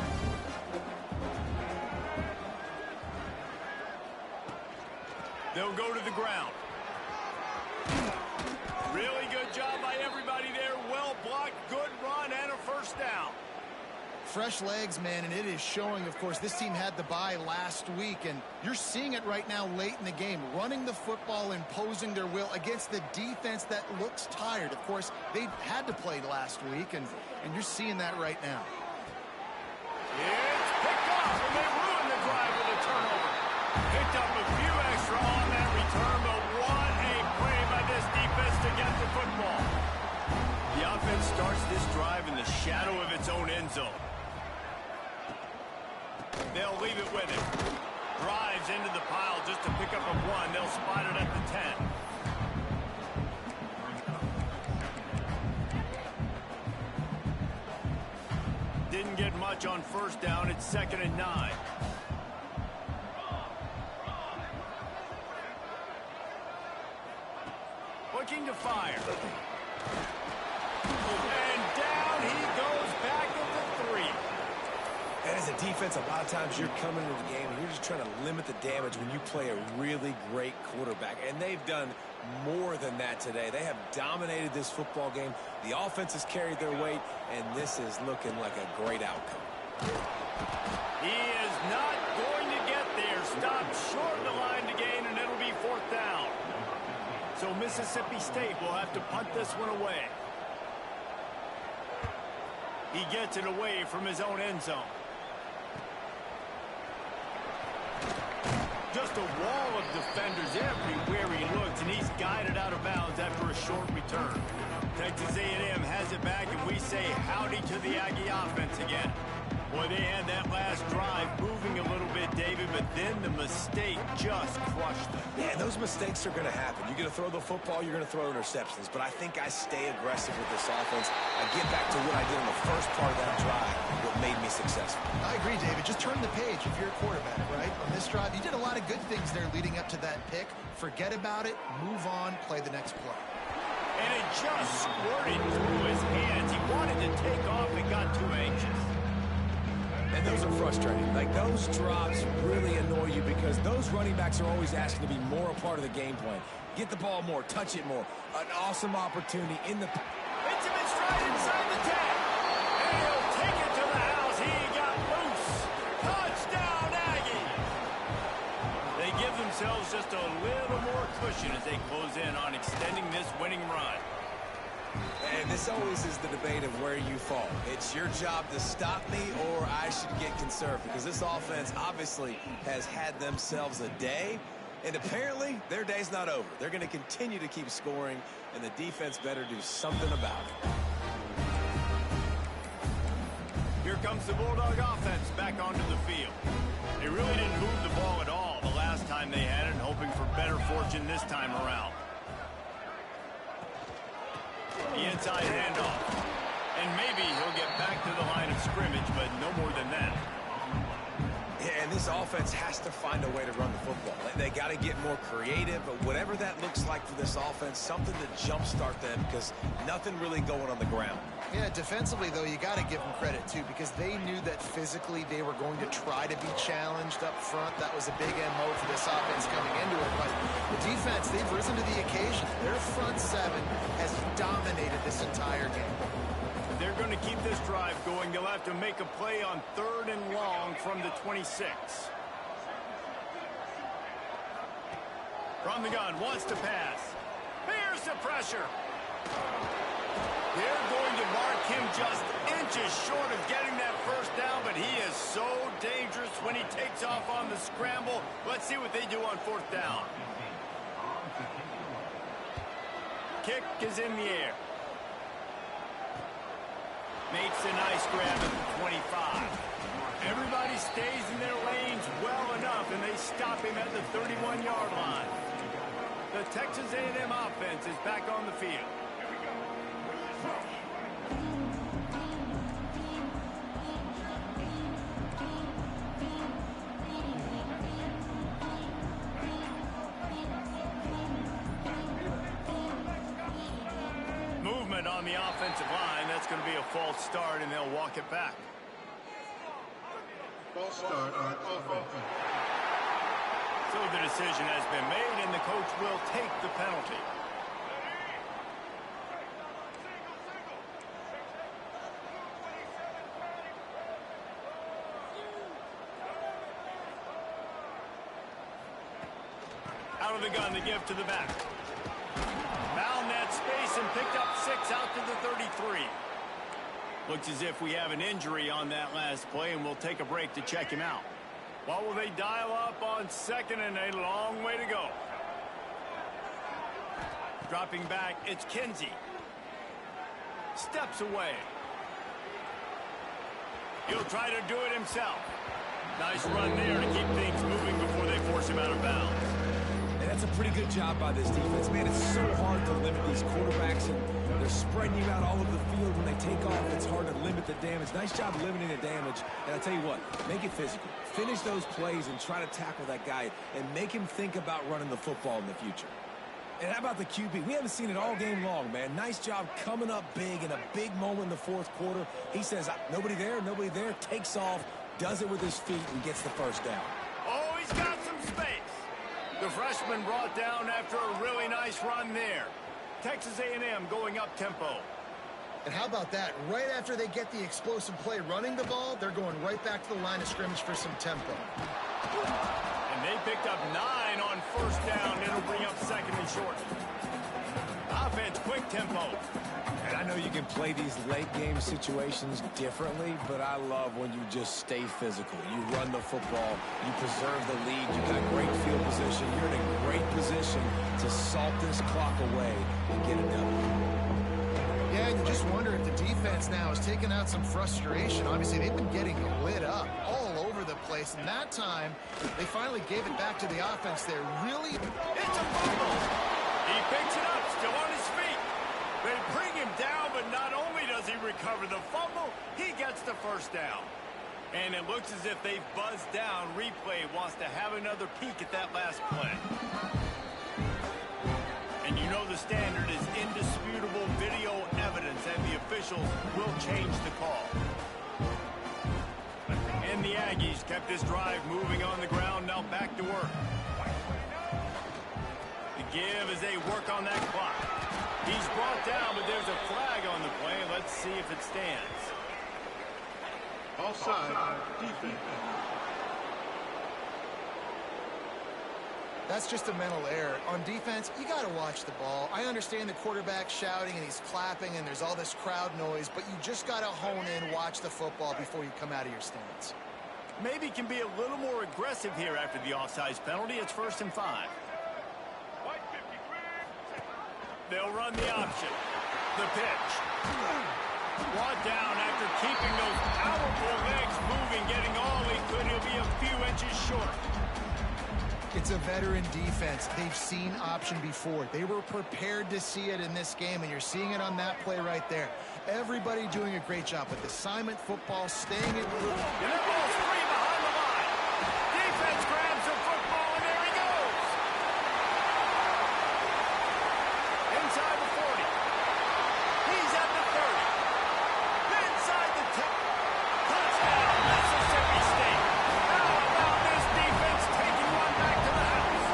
They'll go to the ground. Really good job by everybody there. Well blocked, good run, and a first down. Fresh legs, man, and it is showing, of course. This team had the bye last week, and you're seeing it right now late in the game. Running the football, imposing their will against the defense that looks tired. Of course, they had to play last week, and you're seeing that right now. It's picked off, and they ruined the drive with a turnover. Picked up a few extra on that return, but what a play by this defense to get the football. The offense starts this drive in the shadow of its own end zone. They'll leave it with him. Drives into the pile just to pick up a one. They'll spot it at the 10. Didn't get much on first down. It's 2nd and 9. Looking to fire. And down he goes back at the 3. And as a defense, a lot of times you're coming into the game and you're just trying to limit the damage when you play a really great quarterback. And they've done more than that today. They have dominated this football game. The offense has carried their weight, and this is looking like a great outcome. He is not going to get there. Stopped short of the line to gain, and it'll be 4th down. So Mississippi State will have to punt this one away. He gets it away from his own end zone. Just a wall of defenders everywhere he looks, and he's guided out of bounds after a short return. Texas A&M has it back, and we say howdy to the Aggie offense again. Boy, they had that last drive moving a little bit, David, but then the mistake just crushed them. Yeah, those mistakes are going to happen. You're going to throw the football, you're going to throw interceptions, but I think I stay aggressive with this offense. I get back to what I did in the first part of that drive, what made me successful. I agree, David. Just turn the page if you're a quarterback, right? On this drive, you did a lot of good things there leading up to that pick. Forget about it, move on, play the next play. And it just squirted through his hands. He wanted to take off and got too anxious. And those are frustrating. Like, those drops really annoy you because those running backs are always asking to be more a part of the game plan. Get the ball more, touch it more. An awesome opportunity in the... Hits him in stride inside the 10. And he'll take it to the house. He got loose. Touchdown, Aggie. They give themselves just a little more cushion as they close in on extending this winning run. And this always is the debate of where you fall. It's your job to stop me or I should get conserved because this offense obviously has had themselves a day, and apparently their day's not over. They're going to continue to keep scoring, and the defense better do something about it. Here comes the Bulldog offense back onto the field. They really didn't move the ball at all the last time they had it, hoping for better fortune this time around. The inside handoff. And maybe he'll get back to the line of scrimmage, but no more than that. Yeah, and this offense has to find a way to run the football. They got to get more creative, but whatever that looks like for this offense, something to jumpstart them because nothing really going on the ground. Yeah, defensively, though, you got to give them credit, too, because they knew that physically they were going to try to be challenged up front. That was a big MO for this offense coming into it. But the defense, they've risen to the occasion. Their front seven has dominated this entire game. They're going to keep this drive going. They'll have to make a play on 3rd and long from the 26. From the gun, wants to pass. Here's the pressure. They're going to mark him just inches short of getting that first down, but he is so dangerous when he takes off on the scramble. Let's see what they do on 4th down. Kick is in the air. Makes a nice grab at the 25. Everybody stays in their lanes well enough, and they stop him at the 31-yard line. The Texas A&M offense is back on the field. Movement on the offensive line. That's going to be a false start, and they'll walk it back. False start on offense. So the decision has been made, and the coach will take the penalty. Out of the gun, the give to the back. Found that space and picked up 6 out to the 33. Looks as if we have an injury on that last play, and we'll take a break to check him out. What will they dial up on 2nd and a long way to go? Dropping back, it's Kinsey. Steps away. He'll try to do it himself. Nice run there to keep things moving before they force him out of bounds. And that's a pretty good job by this defense. Man, it's so hard to limit these quarterbacks, and they're spreading you out all over the field. When they take off, it's hard to limit the damage. Nice job limiting the damage. And I tell you what, make it physical. Finish those plays and try to tackle that guy and make him think about running the football in the future. And how about the QB? We haven't seen it all game long, man. Nice job coming up big in a big moment in the 4th quarter. He says, nobody there, takes off, does it with his feet, and gets the first down. Oh, he's got some space. The freshman brought down after a really nice run there. Texas A&M going up tempo. And how about that? Right after they get the explosive play running the ball, they're going right back to the line of scrimmage for some tempo. And they picked up 9 on 1st down. It'll bring up 2nd and short. Offense, quick tempo. And I know you can play these late game situations differently, but I love when you just stay physical. You run the football, you preserve the lead, you got great field position, you're in a great position to salt this clock away and get it done. Yeah, and you just wonder if the defense now is taking out some frustration. Obviously, they've been getting lit up all over the place, and that time, they finally gave it back to the offense there. Really? It's a fumble. He picks it up, still on his feet. They bring him down, but not only does he recover the fumble, he gets the first down. And it looks as if they've buzzed down. Replay wants to have another peek at that last play. And you know the standard is indisputable video evidence, and the officials will change the call. And the Aggies kept this drive moving on the ground, now back to work. The give as they work on that clock. He's brought down, but there's a flag on the play. Let's see if it stands. Offside, defense. That's just a mental error. On defense, you got to watch the ball. I understand the quarterback shouting and he's clapping and there's all this crowd noise, but you just got to hone in, watch the football before you come out of your stance. Maybe can be a little more aggressive here after the offsides penalty. It's 1st and 5. They'll run the option. The pitch. Brought down after keeping those powerful legs moving, getting all he could. He'll be a few inches short. It's a veteran defense. They've seen option before. They were prepared to see it in this game, and you're seeing it on that play right there. Everybody doing a great job with assignment football, staying in. And that ball's free behind the line. Defense grabs the football, and there he goes. Inside the 40. He's at the 30. Inside the 10. Touchdown, Mississippi State. How about this defense taking one back to the house?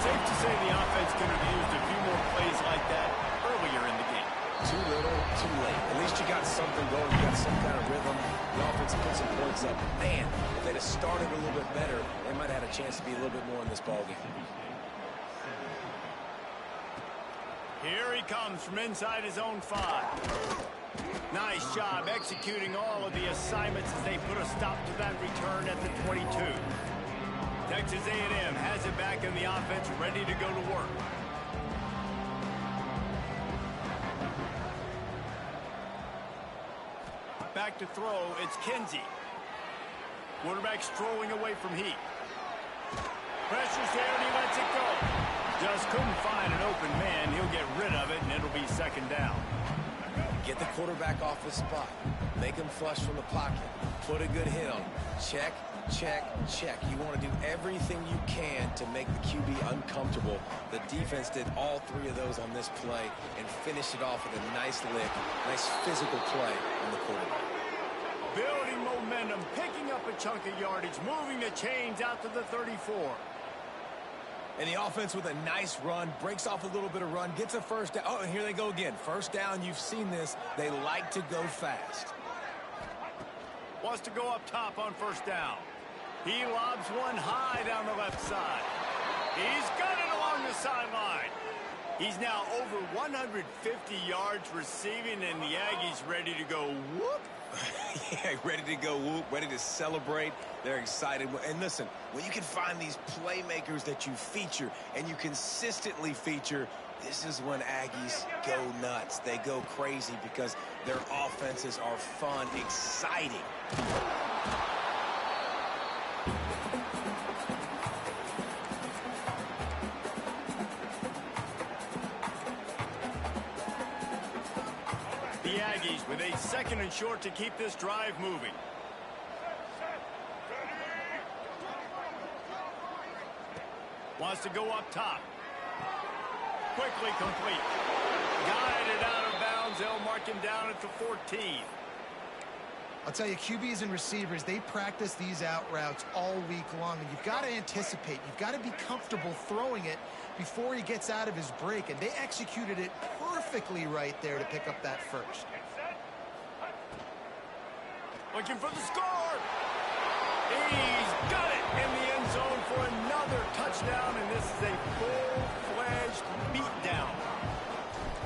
Safe to say the offense could have used a few more plays like that earlier in the game. Too little, too late. At least you got something going. You got some kind of rhythm. The offense put some points up. Man, if they'd have started a little bit better, they might have had a chance to be a little bit more in this ballgame. Here he comes from inside his own 5. Nice job executing all of the assignments as they put a stop to that return at the 22. Texas A&M has it back in the offense, ready to go to work. Back to throw, it's Kinsey. Quarterback strolling away from Heat. Pressure's there and he lets it go. Just couldn't find an open man. He'll get rid of it and it'll be second down. Get the quarterback off his spot. Make him flush from the pocket. Put a good hit on him. Check, check, check. You want to do everything you can to make the QB uncomfortable. The defense did all 3 of those on this play and finished it off with a nice lick, nice physical play on the quarterback. Building momentum, picking up a chunk of yardage, moving the chains out to the 34. And the offense with a nice run, breaks off a little bit of run, gets a first down. Oh, and here they go again. First down, you've seen this. They like to go fast. Wants to go up top on first down. He lobs one high down the left side. He's got it along the sideline. He's now over 150 yards receiving, and the Aggies ready to go whoop. Yeah, ready to go whoop, ready to celebrate. They're excited. And listen, when you can find these playmakers that you feature and you consistently feature, this is when Aggies go nuts. They go crazy because their offenses are fun, exciting. The Aggies with a second and short to keep this drive moving. Wants to go up top. Quickly complete. Guided out of bounds. They'll mark him down at the 14. I'll tell you, QBs and receivers, they practice these out routes all week long, and you've got to anticipate. You've got to be comfortable throwing it before he gets out of his break, and they executed it perfectly right there to pick up that first. Looking for the score. He's got it in the end zone for another touchdown, and this is a full-fledged beatdown.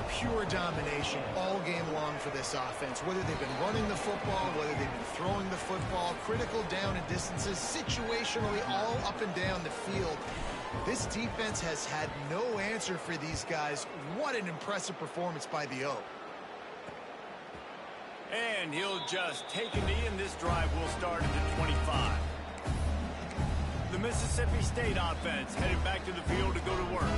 Pure domination all game long for this offense. Whether they've been running the football, whether they've been throwing the football, critical down and distances, situationally all up and down the field. This defense has had no answer for these guys. What an impressive performance by the O. And he'll just take a knee, and this drive will start at the 25. The Mississippi State offense headed back to the field to go to work.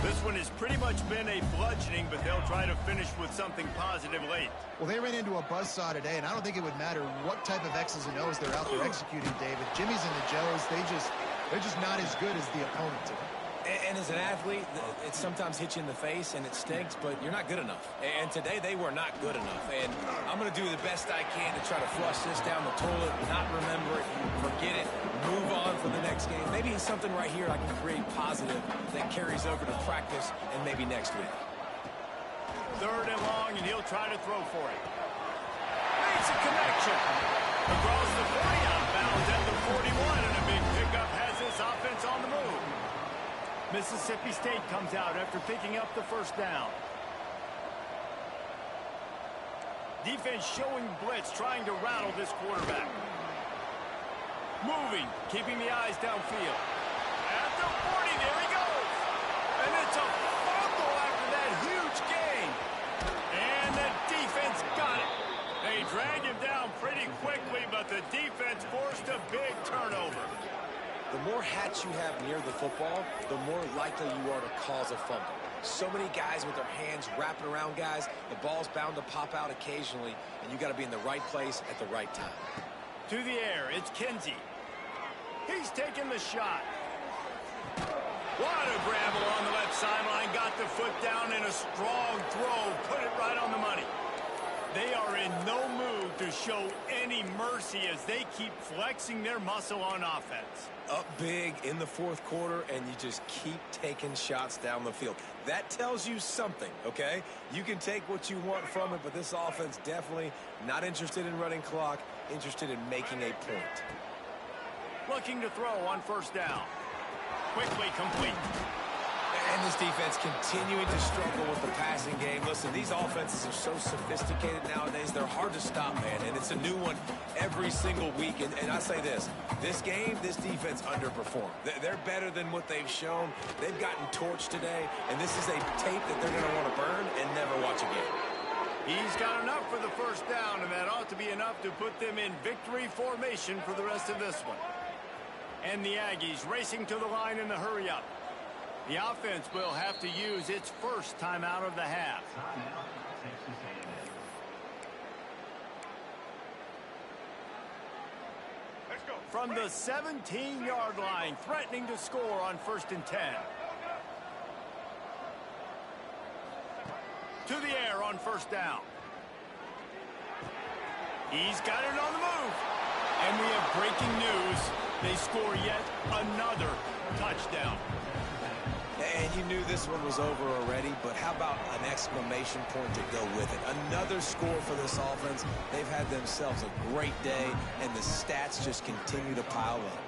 This one has pretty much been a bludgeoning, but they'll try to finish with something positive late. Well, they ran into a buzzsaw today, and I don't think it would matter what type of X's and O's they're out there executing, David. Jimmy's and the Joes, they're just not as good as the opponent today. And as an athlete, it sometimes hits you in the face and it stinks, but you're not good enough. And today they were not good enough. And I'm going to do the best I can to try to flush this down the toilet, not remember it, forget it, move on for the next game. Maybe something right here I can create positive that carries over to practice and maybe next week. Third and long, and he'll try to throw for it. Makes a connection. Across the 40, out of bounds at the 41, and a big pickup has this offense on the move. Mississippi State comes out after picking up the first down. Defense showing blitz, trying to rattle this quarterback. Moving, keeping the eyes downfield. At the 40, there he goes. And it's a fumble after that huge gain. And the defense more hats you have near the football, the more likely you are to cause a fumble. So many guys with their hands wrapping around guys, the ball's bound to pop out occasionally, and you got to be in the right place at the right time. To the air, it's Kinsey. He's taking the shot. What a grab along the left sideline. Got the foot down in a strong throw. Put it right on the money. They are in no mood to show any mercy as they keep flexing their muscle on offense. Up big in the fourth quarter, and you just keep taking shots down the field. That tells you something, okay? You can take what you want from it, but this offense definitely not interested in running clock, interested in making a point. Looking to throw on first down. Quickly complete. And this defense continuing to struggle with the passing game. Listen, these offenses are so sophisticated nowadays. They're hard to stop, man. And it's a new one every single week. And I say this game, this defense underperformed. They're better than what they've shown. They've gotten torched today. And this is a tape that they're going to want to burn and never watch again. He's got enough for the first down, and that ought to be enough to put them in victory formation for the rest of this one. And the Aggies racing to the line in the hurry-up. The offense will have to use its first timeout of the half. From the 17-yard line, threatening to score on 1st and 10. To the air on first down. He's got it on the move. And we have breaking news. They score yet another touchdown. And you knew this one was over already, but how about an exclamation point to go with it? Another score for this offense. They've had themselves a great day, and the stats just continue to pile up.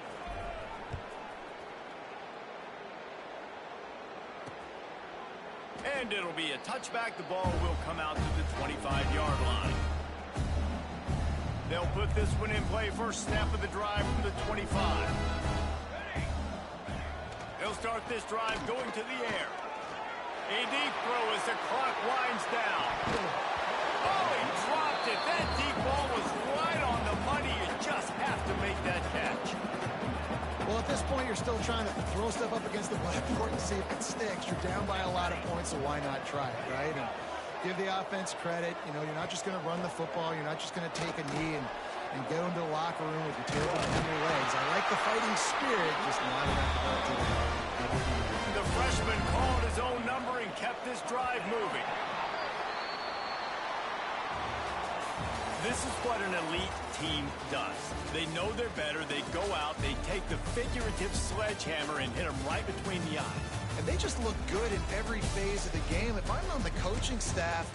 And it'll be a touchback. The ball will come out to the 25-yard line. They'll put this one in play. First snap of the drive from the 25. They'll start this drive going to the air. A deep throw as the clock winds down. Oh, he dropped it. That deep ball was right on the money. You just have to make that catch. Well, at this point, you're still trying to throw stuff up against the blackboard and see if it sticks. You're down by a lot of points, so why not try it, right? And give the offense credit. You know, you're not just going to run the football. You're not just going to take a knee and go into the locker room with your tail between your legs. I like the fighting spirit, just not enough to go to the The freshman called his own number and kept this drive moving. This is what an elite team does. They know they're better. They go out. They take the figurative sledgehammer and hit them right between the eyes. And they just look good in every phase of the game. If I'm on the coaching staff,